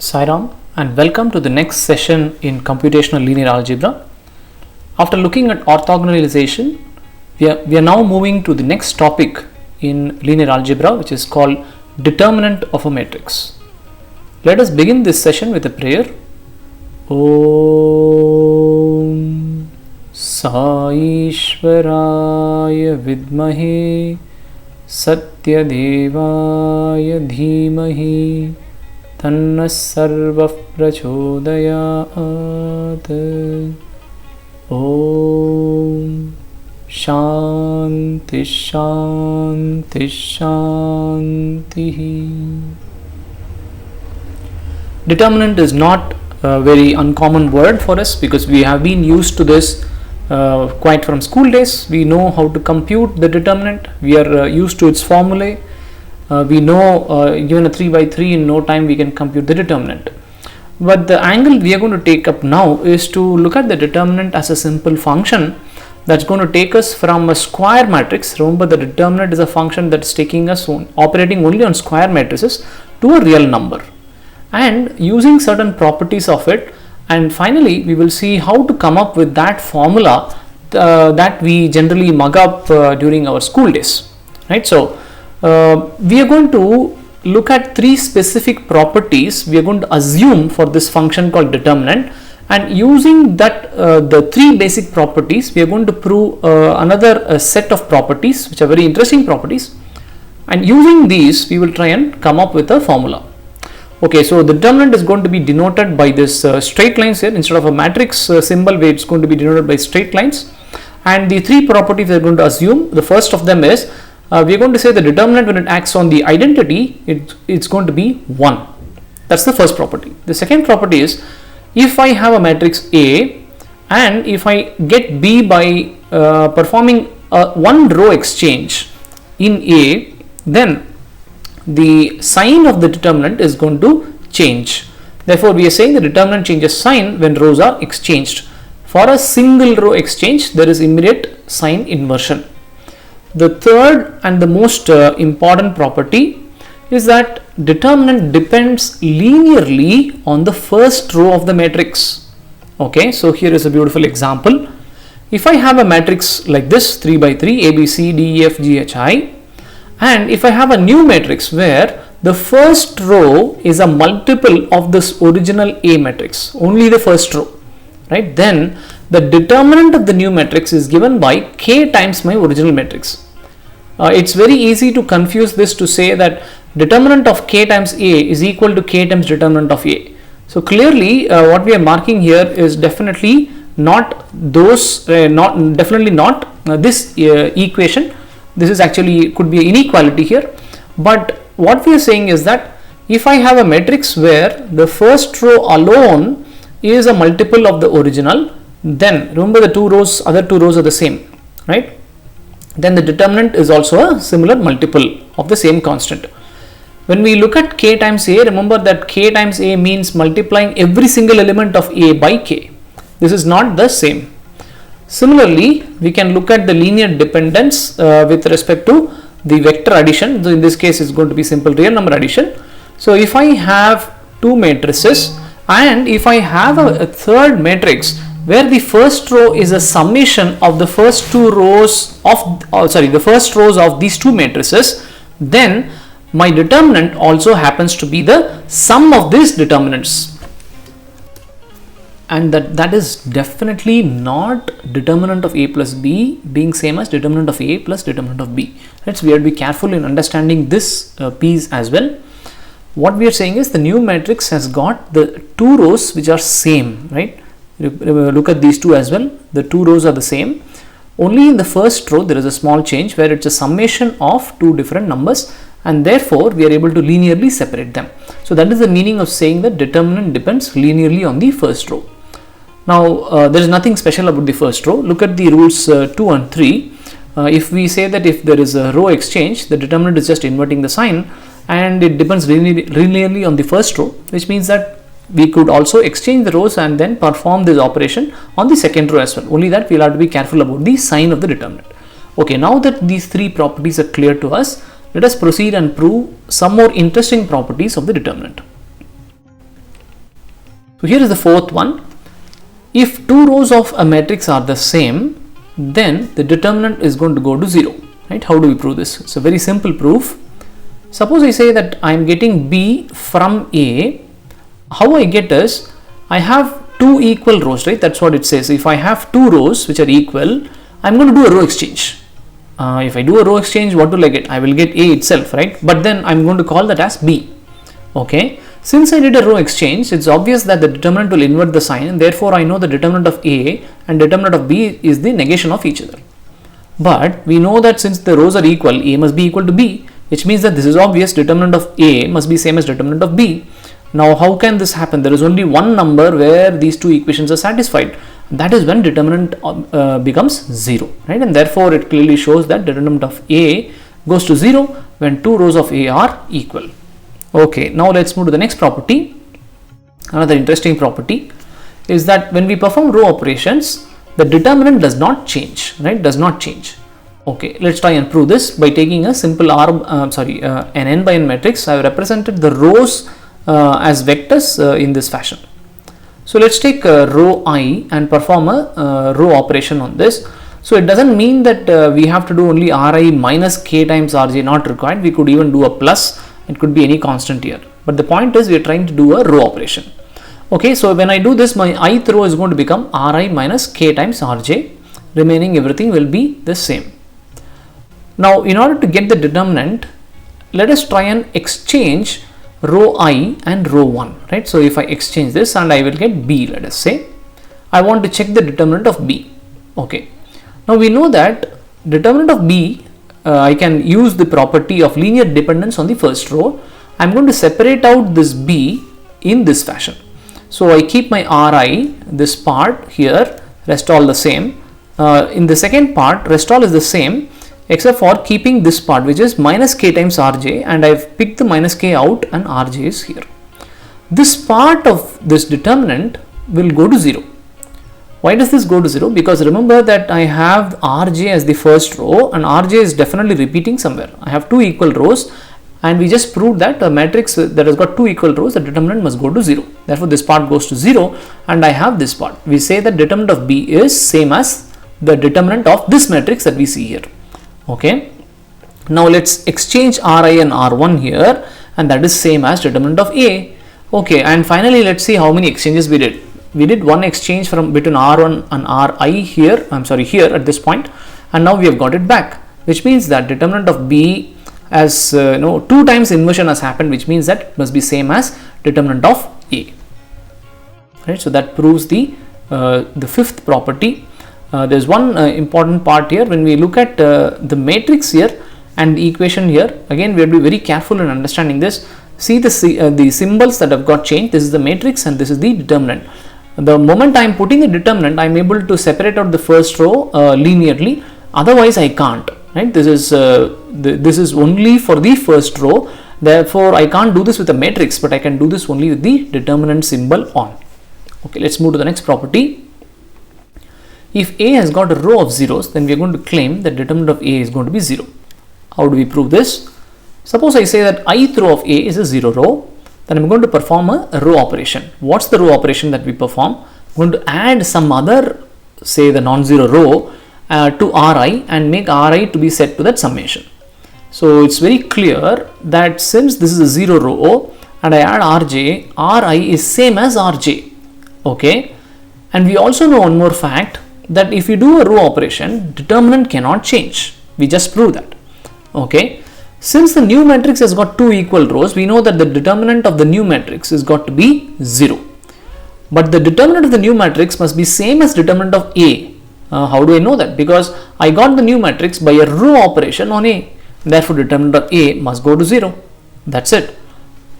Sairam and welcome to the next session in computational linear algebra. After looking at orthogonalization, we are now moving to the next topic in linear algebra, which is called determinant of a matrix. Let us begin this session with a prayer. Om Sai Ishwaraya Vidmahe Satyadevaya Dhimahi Tanna Sarva Prachodayat. Om Shanti Shanti Shanti. Determinant is not a very uncommon word for us because we have been used to this quite from school days. We know how to compute the determinant. We are used to its formulae. We know given a 3 by 3 in no time we can compute the determinant. But the angle we are going to take up now is to look at the determinant as a simple function that's going to take us from a square matrix. Remember, the determinant is a function that's taking us operating only on square matrices to a real number and using certain properties of it, and finally we will see how to come up with that formula that we generally mug up during our school days, right? So we are going to look at three specific properties we are going to assume for this function called determinant, and using that the three basic properties we are going to prove another set of properties which are very interesting properties, and using these we will try and come up with a formula. Okay, so the determinant is going to be denoted by this straight lines here instead of a matrix symbol where it's going to be denoted by straight lines, and the three properties we are going to assume, the first of them is we are going to say the determinant when it acts on the identity, it's going to be 1. That's the first property. The second property is if I have a matrix A and if I get B by performing one row exchange in A, then the sign of the determinant is going to change. Therefore, we are saying the determinant changes sign when rows are exchanged. For a single row exchange, there is immediate sign inversion. The third and the most important property is that determinant depends linearly on the first row of the matrix. Okay, so here is a beautiful example. If I have a matrix like this 3 by 3 A, B, C, D, E, F, G, H, I, and if I have a new matrix where the first row is a multiple of this original A matrix, only the first row, right, then the determinant of the new matrix is given by K times my original matrix. It's very easy to confuse this to say that determinant of K times A is equal to K times determinant of A. So clearly what we are marking here is definitely not those, definitely not this equation. This is actually could be an inequality here, but what we are saying is that if I have a matrix where the first row alone is a multiple of the original, then remember the other two rows are the same, right? Then the determinant is also a similar multiple of the same constant. When we look at K times A, remember that K times A means multiplying every single element of A by K. This is not the same. Similarly, we can look at the linear dependence with respect to the vector addition. So in this case, it's going to be simple real number addition. So if I have two matrices and if I have a third matrix where the first row is a summation of the first two rows of the first rows of these two matrices, then my determinant also happens to be the sum of these determinants. And that is definitely not determinant of A plus B being same as determinant of A plus determinant of B. Right? So we have to be careful in understanding this piece as well. What we are saying is the new matrix has got the two rows which are same, right? Look at these two as well. The two rows are the same. Only in the first row there is a small change where it's a summation of two different numbers, and therefore we are able to linearly separate them. So that is the meaning of saying that determinant depends linearly on the first row. Now there is nothing special about the first row. Look at the rules 2 and 3. If we say that if there is a row exchange, the determinant is just inverting the sign and it depends linearly on the first row, which means that we could also exchange the rows and then perform this operation on the second row as well. Only that we'll have to be careful about the sign of the determinant. Okay, now that these three properties are clear to us, let us proceed and prove some more interesting properties of the determinant. So here is the fourth one. If two rows of a matrix are the same, then the determinant is going to go to 0. Right? How do we prove this? It's a very simple proof. Suppose I say that I am getting B from A. How I get is, I have two equal rows, right? That's what it says. If I have two rows which are equal, I'm going to do a row exchange. If I do a row exchange, what will I get? I will get A itself, right? But then I'm going to call that as B. Okay. Since I did a row exchange, it's obvious that the determinant will invert the sign, and therefore I know the determinant of A and determinant of B is the negation of each other. But we know that since the rows are equal, A must be equal to B, which means that this is obvious, determinant of A must be same as determinant of B. Now how can this happen? There is only one number where these two equations are satisfied. That is when determinant becomes 0, right? And therefore it clearly shows that determinant of A goes to 0 when two rows of A are equal. Okay, now let's move to the next property. Another interesting property is that when we perform row operations, the determinant does not change, right? Does not change. Okay, let's try and prove this by taking a simple an n by n matrix. I have represented the rows as vectors in this fashion. So let's take row I and perform a row operation on this. So it doesn't mean that we have to do only Ri minus k times Rj, not required. We could even do a plus. It could be any constant here. But the point is we are trying to do a row operation. Okay, so when I do this, my ith row is going to become Ri minus k times Rj. Remaining everything will be the same. Now in order to get the determinant, let us try and exchange row I and row 1, right? So if I exchange this and I will get B, let us say, I want to check the determinant of B. Okay, now we know that determinant of B, I can use the property of linear dependence on the first row. I am going to separate out this B in this fashion. So I keep my Ri, this part here, rest all the same. In the second part, rest all is the same, except for keeping this part, which is minus k times Rj, and I've picked the minus k out and Rj is here. This part of this determinant will go to 0. Why does this go to 0? Because remember that I have Rj as the first row and Rj is definitely repeating somewhere. I have two equal rows and we just proved that a matrix that has got two equal rows, the determinant must go to 0. Therefore, this part goes to 0 and I have this part. We say that determinant of B is same as the determinant of this matrix that we see here. Okay. Now let's exchange Ri and R1 here, and that is same as determinant of A. Okay, and finally let's see how many exchanges we did. We did one exchange from between R1 and Ri here, here at this point, and now we have got it back, which means that determinant of B as two times inversion has happened, which means that it must be same as determinant of A. Right, so that proves the fifth property. There's one important part here. When we look at the matrix here and the equation here, again we have to be very careful in understanding this. See the symbols that have got changed. This is the matrix and this is the determinant. The moment I am putting a determinant, I am able to separate out the first row linearly. Otherwise, I can't. Right? This is only for the first row. Therefore, I can't do this with a matrix, but I can do this only with the determinant symbol on. Okay, let's move to the next property. If A has got a row of zeros, then we are going to claim that determinant of A is going to be 0. How do we prove this? Suppose I say that ith row of A is a 0 row, then I'm going to perform a row operation. What's the row operation that we perform? I'm going to add some other, say the non-zero row to Ri and make Ri to be set to that summation. So it's very clear that since this is a 0 row and I add Rj, Ri is same as Rj. Okay, and we also know one more fact, that if you do a row operation, determinant cannot change. We just proved that. Okay, since the new matrix has got two equal rows, we know that the determinant of the new matrix is got to be 0. But the determinant of the new matrix must be same as determinant of A. How do I know that? Because I got the new matrix by a row operation on A. Therefore, determinant of A must go to 0. That's it.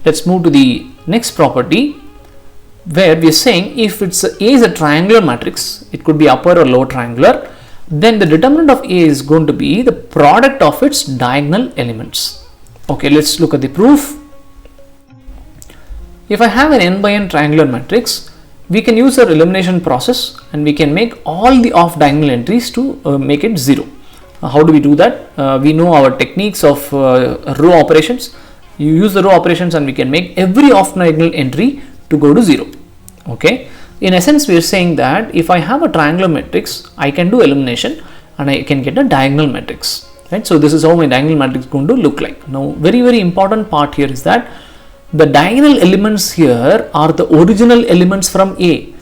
Let's move to the next property, where we are saying if A is a triangular matrix, it could be upper or lower triangular, then the determinant of A is going to be the product of its diagonal elements. Okay, let's look at the proof. If I have an n by n triangular matrix, we can use our elimination process and we can make all the off diagonal entries to make it 0. How do we do that? We know our techniques of row operations. You use the row operations and we can make every off diagonal entry to go to 0. Okay, in essence, we are saying that if I have a triangular matrix, I can do elimination and I can get a diagonal matrix, right? So this is how my diagonal matrix is going to look like. Now, very important part here is that the diagonal elements here are the original elements from A.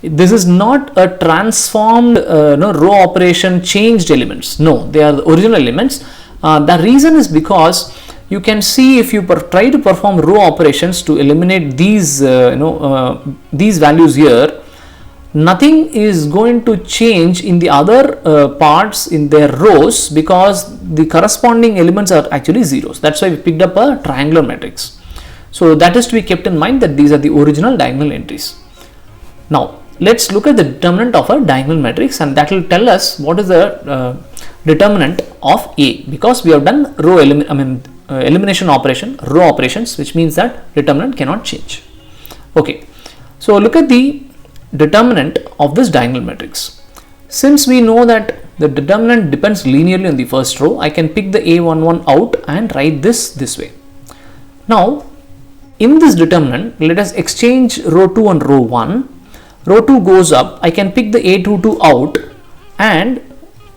This is not a transformed row operation changed elements. No, they are the original elements. The reason is because you can see if you try to perform row operations to eliminate these these values here, nothing is going to change in the other parts in their rows because the corresponding elements are actually zeros. That's why we picked up a triangular matrix. So that is to be kept in mind that these are the original diagonal entries. Now let's look at the determinant of a diagonal matrix, and that will tell us what is the determinant of A, because we have done row elimination operation, row operations, which means that determinant cannot change. Okay, so look at the determinant of this diagonal matrix. Since we know that the determinant depends linearly on the first row, I can pick the A11 out and write this way. Now in this determinant, let us exchange row 2 and row 1. Row 2 goes up, I can pick the A22 out and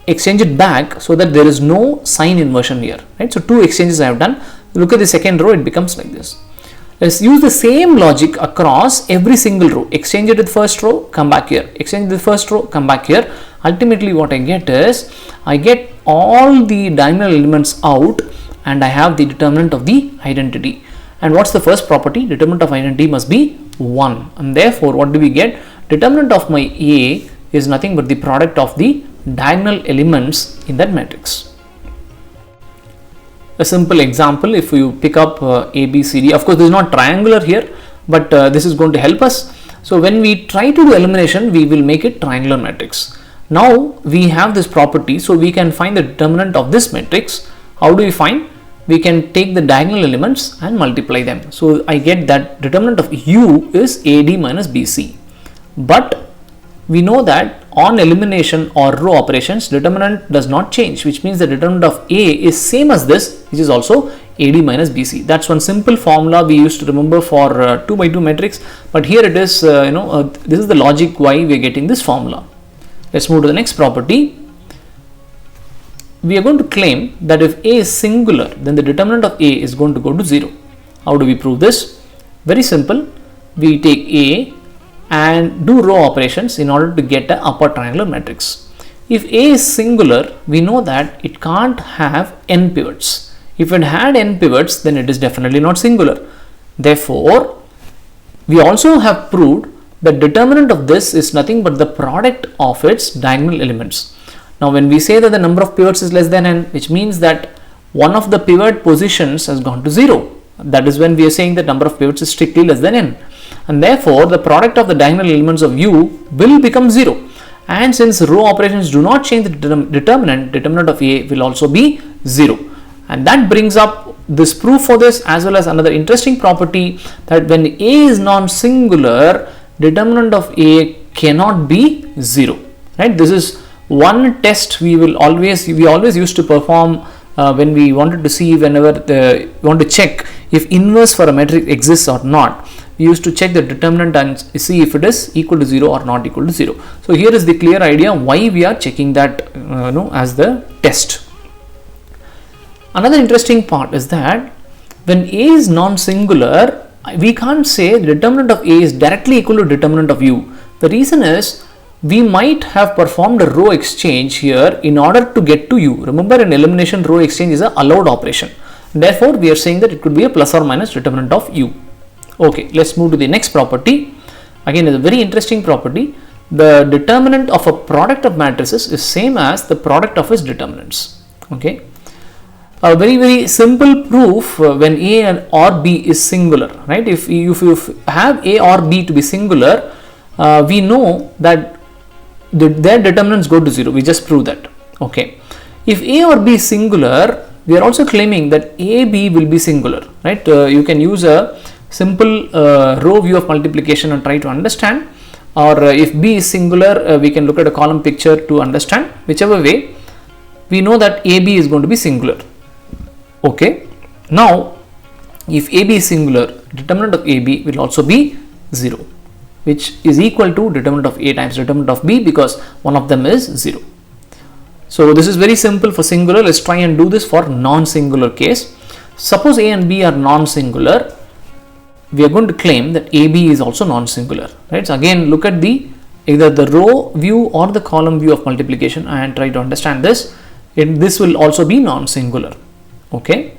exchange it back so that there is no sign inversion here, right? So two exchanges I have done. Look at the second row, it becomes like this. Let's use the same logic across every single row. Exchange it with first row, come back here. Exchange the first row, come back here. Ultimately what I get is, I get all the diagonal elements out and I have the determinant of the identity. And what's the first property? Determinant of identity must be 1. And therefore what do we get? Determinant of my A is nothing but the product of the diagonal elements in that matrix. A simple example, if you pick up A, B, C, D, of course this is not triangular here, but this is going to help us. So when we try to do elimination, we will make it triangular matrix. Now we have this property, so we can find the determinant of this matrix. How do we find? We can take the diagonal elements and multiply them. So I get that determinant of U is AD minus BC. But we know that on elimination or row operations, determinant does not change, which means the determinant of A is same as this, which is also AD minus BC. That's one simple formula we used to remember for 2 by 2 matrix, but here it is, this is the logic why we are getting this formula. Let's move to the next property. We are going to claim that if A is singular, then the determinant of A is going to go to 0. How do we prove this? Very simple. We take A and do row operations in order to get an upper triangular matrix. If A is singular, we know that it can't have n pivots. If it had n pivots, then it is definitely not singular. Therefore, we also have proved that determinant of this is nothing but the product of its diagonal elements. Now when we say that the number of pivots is less than n, which means that one of the pivot positions has gone to 0. That is when we are saying that number of pivots is strictly less than n. And therefore the product of the diagonal elements of U will become 0. And since row operations do not change the determinant of A will also be 0. And that brings up this proof for this, as well as another interesting property, that when A is non-singular, determinant of A cannot be 0. Right? This is one test we always used to perform when we wanted to see, whenever we want to check if inverse for a matrix exists or not. We used to check the determinant and see if it is equal to 0 or not equal to 0. So here is the clear idea why we are checking that as the test. Another interesting part is that when A is non-singular, we can't say the determinant of A is directly equal to determinant of U. The reason is, we might have performed a row exchange here in order to get to U. Remember, in elimination, row exchange is an allowed operation. Therefore, we are saying that it could be a plus or minus determinant of U. Okay, let's move to the next property. Again, it's a very interesting property. The determinant of a product of matrices is same as the product of its determinants. Okay, a very simple proof when A or B is singular, right? If you have A or B to be singular, we know that their determinants go to 0. We just proved that. Okay, if A or B is singular, we are also claiming that AB will be singular, right? You can use a simple row view of multiplication and try to understand, or if B is singular, we can look at a column picture to understand. Whichever way, we know that AB is going to be singular. Okay, now if AB is singular, determinant of AB will also be 0. which is equal to determinant of A times determinant of B, because one of them is 0. So this is very simple for singular. Let's try and do this for non-singular case. Suppose A and B are non-singular, we are going to claim that AB is also non-singular, right? So again, look at either the row view or the column view of multiplication and try to understand this. This will also be non-singular. Okay,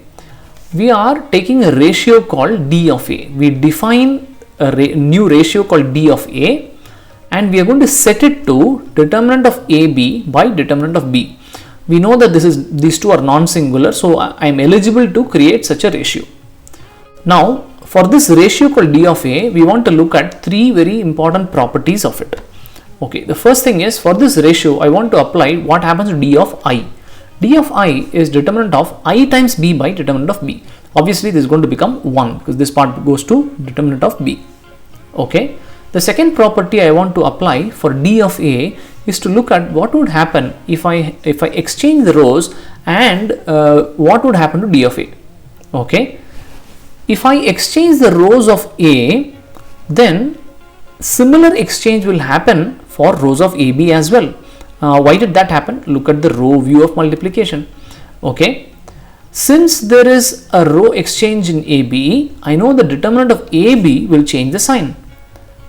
we are taking a ratio called D of A. We define a new ratio called D of A, and we are going to set it to determinant of AB by determinant of B. We know that these two are non-singular, so I am eligible to create such a ratio. Now, for this ratio called D of A, we want to look at three very important properties of it. Okay, the first thing is, for this ratio, I want to apply what happens to D of I. D of I is determinant of I times B by determinant of B. Obviously, this is going to become 1 because this part goes to determinant of B. Okay. The second property I want to apply for D of A is to look at what would happen if I exchange the rows, and what would happen to D of A. Okay. If I exchange the rows of A, then similar exchange will happen for rows of AB as well. Why did that happen? Look at the row view of multiplication. Okay. Since there is a row exchange in AB, I know the determinant of AB will change the sign.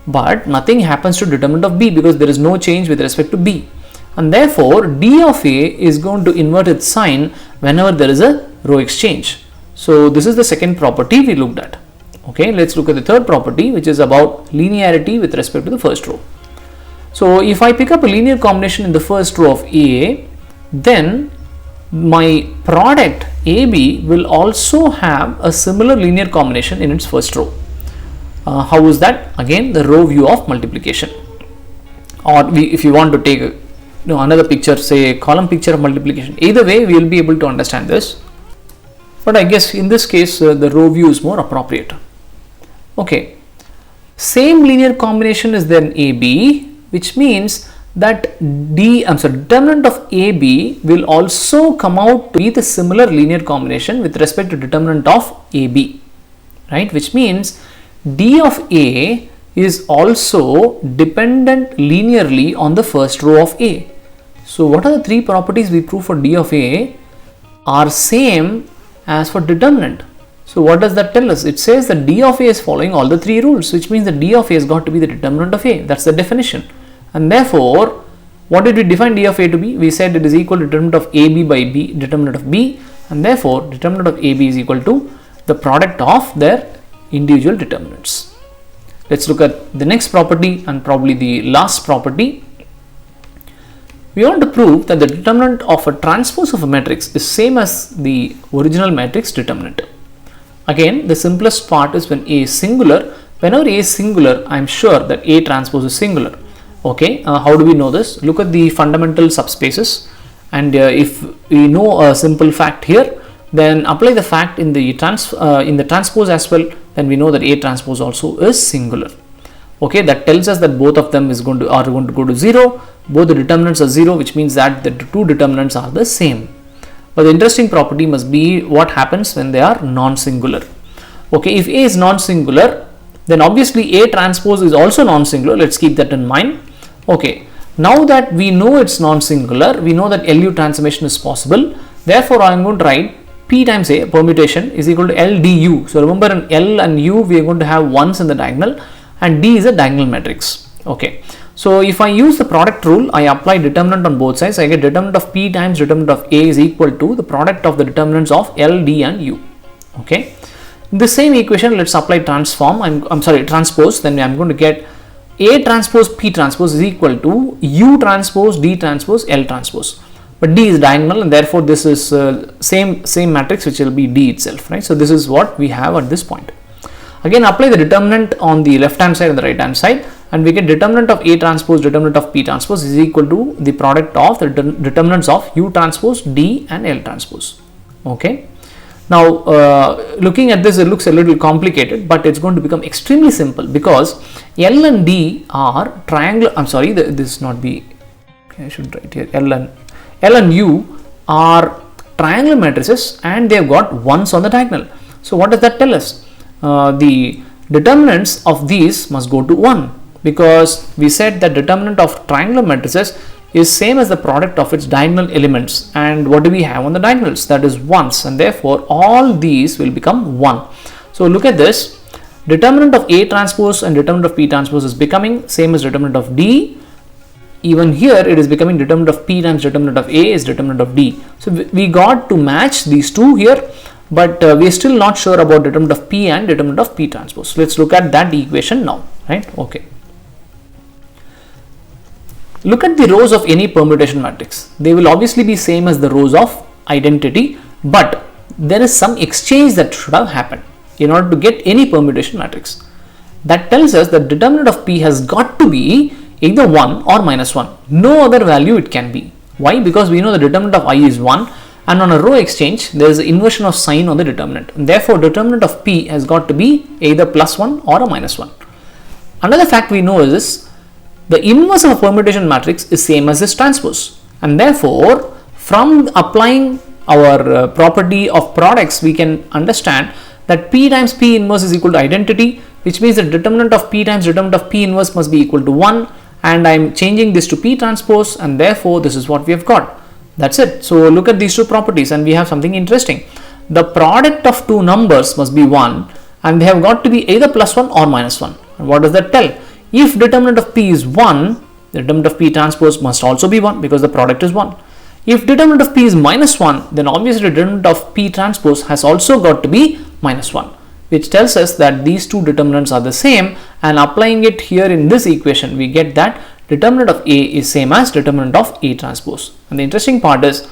But nothing happens to determinant of B because there is no change with respect to B. And therefore, D of A is going to invert its sign whenever there is a row exchange. So this is the second property we looked at. Okay, let's look at the third property, which is about linearity with respect to the first row. So if I pick up a linear combination in the first row of A, then my product AB will also have a similar linear combination in its first row. How is that? Again, the row view of multiplication. Or if you want to take another picture, say a column picture of multiplication. Either way, we will be able to understand this. But I guess in this case, the row view is more appropriate. Okay. Same linear combination is then AB, which means that determinant of AB will also come out to be the similar linear combination with respect to determinant of AB, right? Which means D of A is also dependent linearly on the first row of A. So what are the three properties we prove for D of A are same as for determinant? So what does that tell us? It says that D of A is following all the three rules, which means that D of A has got to be the determinant of A. That's the definition. And therefore, what did we define D of A to be? We said it is equal to determinant of AB by B, determinant of B, and therefore determinant of AB is equal to the product of their individual determinants. Let's look at the next property and probably the last property. We want to prove that the determinant of a transpose of a matrix is same as the original matrix determinant. Again, the simplest part is when A is singular. Whenever A is singular, I am sure that A transpose is singular. Okay, how do we know this? Look at the fundamental subspaces, and if we know a simple fact here, then apply the fact in the transpose as well, then we know that A transpose also is singular. Okay, that tells us that both of them are going to go to 0. Both the determinants are 0, which means that the two determinants are the same. But the interesting property must be what happens when they are non-singular. Okay, if A is non-singular, then obviously A transpose is also non-singular. Let's keep that in mind. Okay, now that we know it's non-singular, we know that LU transformation is possible. Therefore, I am going to write P times A, permutation, is equal to L du. So remember, in L and U we are going to have ones in the diagonal, and D is a diagonal matrix. Okay, so if I use the product rule, I apply determinant on both sides. I get determinant of P times determinant of A is equal to the product of the determinants of L, D and U. Okay, in the same equation, let's apply transpose. Then I'm going to get A transpose P transpose is equal to U transpose D transpose L transpose. But D is diagonal, and therefore this is same matrix, which will be D itself, right? So this is what we have at this point. Again, apply the determinant on the left hand side and the right hand side, and we get determinant of A transpose, determinant of P transpose is equal to the product of the determinants of U transpose, D and L transpose. Okay. Now, looking at this, it looks a little complicated, but it's going to become extremely simple because L and D are triangular. I'm sorry, this not be. Okay, I should write here. L and U are triangular matrices, and they have got ones on the diagonal. So what does that tell us? The determinants of these must go to 1. Because we said that determinant of triangular matrices is same as the product of its diagonal elements. And what do we have on the diagonals? That is 1s, and therefore all these will become 1. So look at this. Determinant of A transpose and determinant of P transpose is becoming same as determinant of D. Even here it is becoming determinant of P times determinant of A is determinant of D. So we got to match these two here, but we are still not sure about determinant of P and determinant of P transpose. So let's look at that equation now, right? Okay. Look at the rows of any permutation matrix. They will obviously be same as the rows of identity, but there is some exchange that should have happened in order to get any permutation matrix. That tells us that determinant of P has got to be either 1 or minus 1. No other value it can be. Why? Because we know the determinant of I is 1, and on a row exchange there is an inversion of sign on the determinant. And therefore determinant of P has got to be either plus 1 or a minus 1. Another fact we know is this: the inverse of a permutation matrix is same as this transpose, and therefore from applying our property of products we can understand that P times P inverse is equal to identity, which means the determinant of P times determinant of P inverse must be equal to 1, and I am changing this to P transpose, and therefore this is what we have got. That's it. So look at these two properties and we have something interesting. The product of two numbers must be 1, and they have got to be either plus 1 or minus 1. And what does that tell? If determinant of P is 1, the determinant of P transpose must also be 1 because the product is 1. If determinant of P is minus 1, then obviously determinant of P transpose has also got to be minus 1, which tells us that these two determinants are the same, and applying it here in this equation we get that determinant of A is same as determinant of A transpose. And the interesting part is,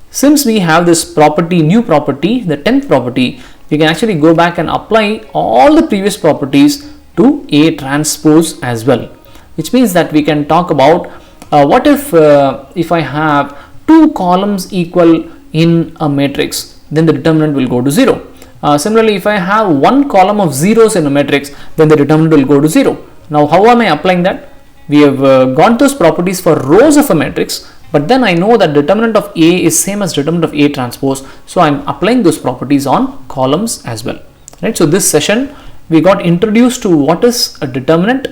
since we have this property, new property, the 10th property, we can actually go back and apply all the previous properties to A transpose as well, which means that we can talk about what if I have two columns equal in a matrix, then the determinant will go to 0. Similarly, if I have one column of zeros in a matrix, then the determinant will go to 0. Now how am I applying that? We have got those properties for rows of a matrix, but then I know that determinant of A is same as determinant of A transpose, so I am applying those properties on columns as well, right? So this session we got introduced to what is a determinant,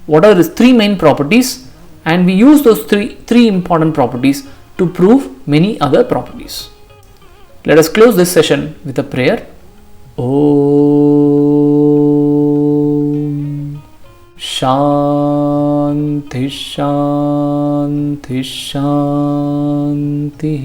what are the three main properties, and we use those three important properties to prove many other properties. Let us close this session with a prayer. Om Shanti Shanti Shanti.